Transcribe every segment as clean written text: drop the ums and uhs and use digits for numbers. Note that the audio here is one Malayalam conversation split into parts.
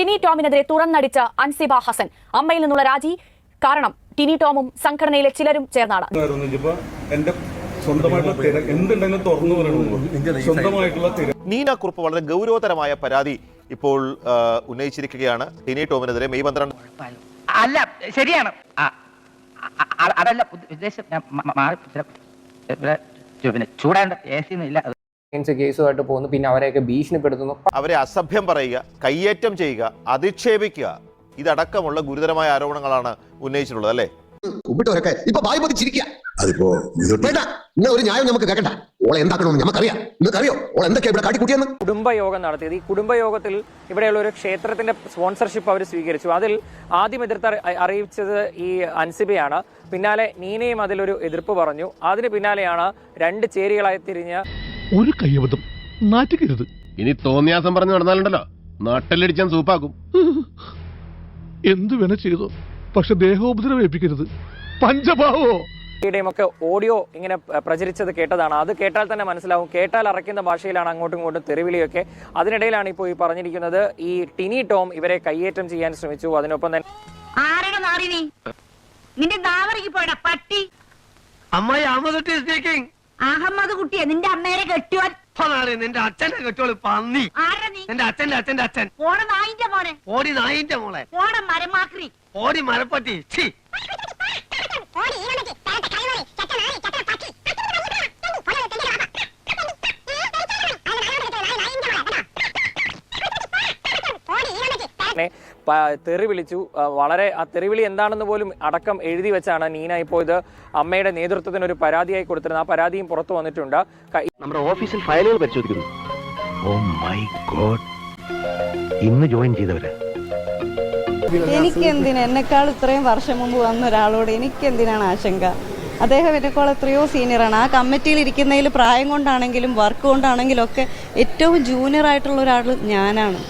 ടിനി ടോമിനെതിരെ തുറന്നടിച്ച അൻസിബ ഹസൻ. അമ്മയിൽ നിന്നുള്ള രാജി കാരണം ടിനി ടോമും സംഘടനയിലെ ചിലരും ചേർന്നാണ്. നീന കുറുപ്പ് വളരെ ഗൗരവതരമായ പരാതി ഇപ്പോൾ ഉന്നയിച്ചിരിക്കുകയാണ്. ടിനി ടോമിനെതിരെ മെയ് 12 അല്ല ശരിയാണ്, അതല്ല ഉദ്ദേശം. ചൂടാണ്ട് ഇല്ല കേസുമായിട്ട് പോകുന്നു, പിന്നെ അവരെയൊക്കെ ഭീഷണിപ്പെടുത്തുന്നു, അവരെ അസഭ്യം പറയുക, കയ്യേറ്റം ചെയ്യുക, അധിക്ഷേപിക്കുക, ഇതടക്കമുള്ള ഗുരുതരമായ ആരോപണങ്ങളാണ് ഉന്നയിച്ചിട്ടുള്ളത്. അല്ലേ? ഒരു ന്യായം നമുക്ക് കേൾക്കണ്ട. ഓളെ എന്താക്കണമെന്ന് നമുക്കറിയാം. നിങ്ങൾക്കറിയോ ഓളെ എന്തൊക്കെയാ ഇവിടെ കാട്ടിക്കൂട്ടിയെന്ന്? കുടുംബയോഗം നടത്തിയത്. ഈ കുടുംബയോഗത്തിൽ ഇവിടെയുള്ള ഒരു ക്ഷേത്രത്തിന്റെ സ്പോൺസർഷിപ്പ് അവർ സ്വീകരിച്ചു. അതിൽ ആദ്യം എതിർത്ത് അറിയിച്ചത് ഈ അൻസിബയാണ്. പിന്നാലെ നീനയും അതിലൊരു എതിർപ്പ് പറഞ്ഞു. അതിന് പിന്നാലെയാണ് രണ്ട് ചേരികളായി തിരിഞ്ഞ് ഒരു കയ്യബദ്ധം നാറ്റിക്കരുത്. ഇനി തോന്നിയാസം പറഞ്ഞു നടന്നാലുണ്ടല്ലോ നാട്ടിലടിച്ചാൻ സൂപ്പാക്കും. എന്തു വേണ ചെയ്തോ, പക്ഷെ ദേഹോപദ്രവം ഏൽപ്പിക്കരുത്. പഞ്ചഭാവോ ഒക്കെ ഓഡിയോ ഇങ്ങനെ പ്രചരിച്ചത് കേട്ടതാണ്. അത് കേട്ടാൽ തന്നെ മനസ്സിലാവും. കേട്ടാൽ അറയ്ക്കുന്ന ഭാഷയിലാണ് അങ്ങോട്ടും ഇങ്ങോട്ടും തെറിവിളിയൊക്കെ. അതിനിടയിലാണ് ഇപ്പോൾ ഈ പറഞ്ഞിരിക്കുന്നത് ഈ ടിനി ടോം ഇവരെ കയ്യേറ്റം ചെയ്യാൻ ശ്രമിച്ചു. അതിനൊപ്പം തന്നെ അഹമ്മദ് കുട്ടിയെ നിന്റെ അമ്മേരെ കെട്ടുവാൻ നിന്റെ അച്ഛനെ കെട്ടോളൂ പന്നി. എന്റെ അച്ഛന്റെ അച്ഛന്റെ അച്ഛൻ ഓണ നായിന്റെ മോനെ, ഓടി നായിന്റെ മോളെ, ഓണ മരമാക്രി, ഓടി മരപ്പട്ടി. തെറി വിളിച്ചു. വളരെ ആ തെറിവിളി എന്താണെന്ന് പോലും അടക്കം എഴുതി വെച്ചാണ് നീന ഇപ്പോൾ ഇത് അമ്മയുടെ നേതൃത്വത്തിന് ഒരു പരാതിയായി കൊടുത്തിരുന്നത്. ആ പരാതിയും പുറത്തു വന്നിട്ടുണ്ട്. നമ്മുടെ ഓഫീസിൽ ഫയലുകൾ പരിശോധിക്കുന്നു. ഓ മൈ ഗോഡ്, ഇന്ന് ജോയിൻ ചെയ്തവര്. എനിക്കെന്തിനാ, എന്നെക്കാൾ ഇത്രയും വർഷം മുമ്പ് വന്ന ഒരാളോട് എനിക്കെന്തിനാണ് ആശങ്ക? അദ്ദേഹം എന്നെക്കാൾ എത്രയോ സീനിയറാണ്. ആ കമ്മിറ്റിയിൽ ഇരിക്കുന്നതിൽ പ്രായം കൊണ്ടാണെങ്കിലും വർക്ക് കൊണ്ടാണെങ്കിലും ഒക്കെ ഏറ്റവും ജൂനിയർ ആയിട്ടുള്ള ഒരാൾ ഞാനാണ്.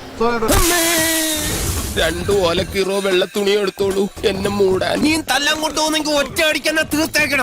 2 ഓലക്കീറോ വെള്ള തുണി എടുത്തോളൂ എന്നെ മൂടാൻ. നീ തല്ലം കൊണ്ടുപോകുന്നെങ്കിൽ ഒറ്റ അടിക്കാൻ തീർത്തേക്കണം.